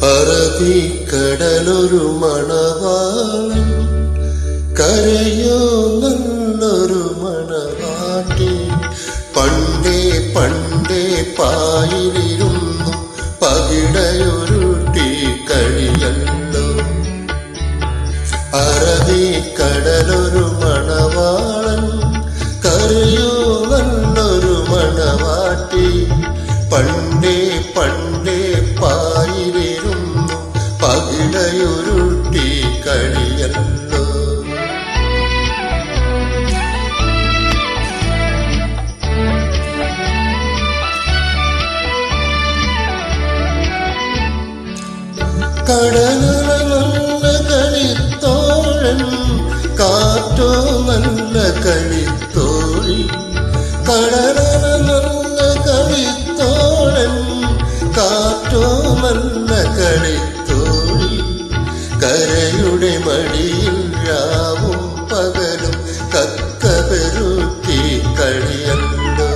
അറബിക്കടലൊരു മണവാളൻ, കരയോ നല്ലൊരു മണവാട്ടി. പണ്ടേ പണ്ടേ പായിലിരുന്നു പകിടയൊരുട്ടി കളിയല്ലോ. അറബിക്കടലൊരു മണവാളൻ, കരയോ നല്ലൊരു മണവാട്ടി. പണ്ടേ പണ്ടേ പായിലിരുന്നു പകിടയൊരുട്ടി കളിയല്ലോ. കടലല നല്ല കളിത്തോഴൻ, കാറ്റോ നല്ല കളിത്തോഴി. കടലല നല്ല കളിത്തോഴൻ, കാറ്റോ നല്ല കളിത്തോഴി. കരയുടെ മടിയിൽ രാവും പകലും കക്കപെരുക്കി കളിയല്ലോ.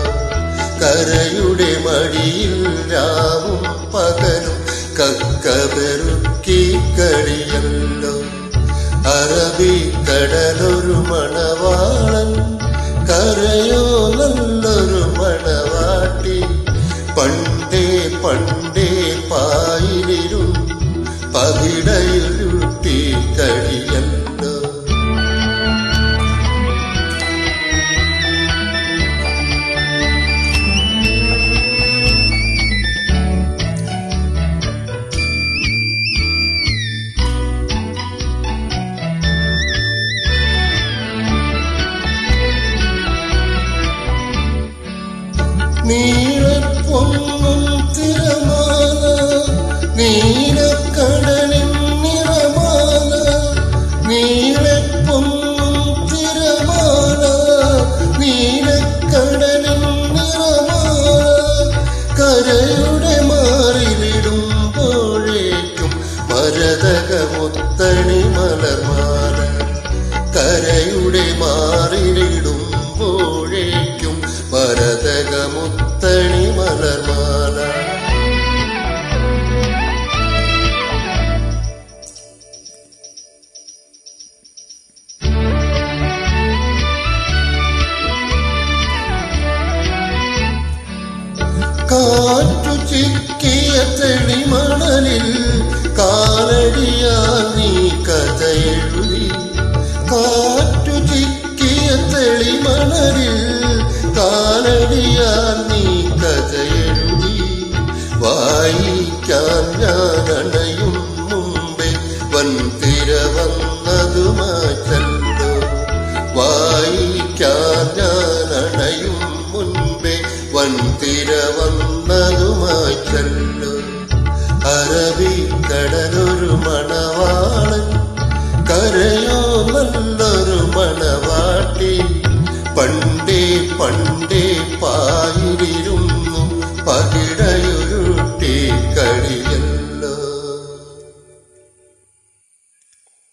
കരയുടെ മടിയിൽ രാവും പകലും കക്കപെരുക്കി കളിയല്ലോ. അറബിക്കടലൊരു മണവാളൻ, കരയോ നല്ലൊരു മണവാട്ടി. പണ്ടേ പണ്ടേ പായിലിരുന്നു പകിടയൊരുട്ടി കളിയല്ലോ. നീലപ്പൊന്നും തിരമാല, നീലക്കടലിൻ നിറമാല. നീലപ്പൊന്നും തിരമാല, നീലക്കടലിൻ നിറമാല. കരയുടെ മാറിലിടുമ്പോഴേക്കും മരതകമുത്തണി മലർമാല. കരയുടെ മാറിലിടുമ്പോഴേക്കും മരതകമുത്തണി മലർമാല. കാറ്റു ചിക്കിയ തെളിമണലിൽ കാലടിയാൽ നീ കഥ എഴുതി. കാറ്റു ചിക്കിയ തെളിമണലിൽ കാലടിയാൽ നീ കഥ എഴുതി. വായിക്കാൻ ഞാൻ അണയും മുമ്പേ വൻതിര വന്നതുമാച്ചല്ലോ. വായിക്കാൻ ഞാൻ അണയും മുൻപേ വൻതിര വന്നതുമാച്ചല്ലോ. അറബിക്കടലൊരു മണവാളൻ, കരയോ നല്ലൊരു മണവാട്ടി. പണ്ടേ പണ്ടേ പായിലിരു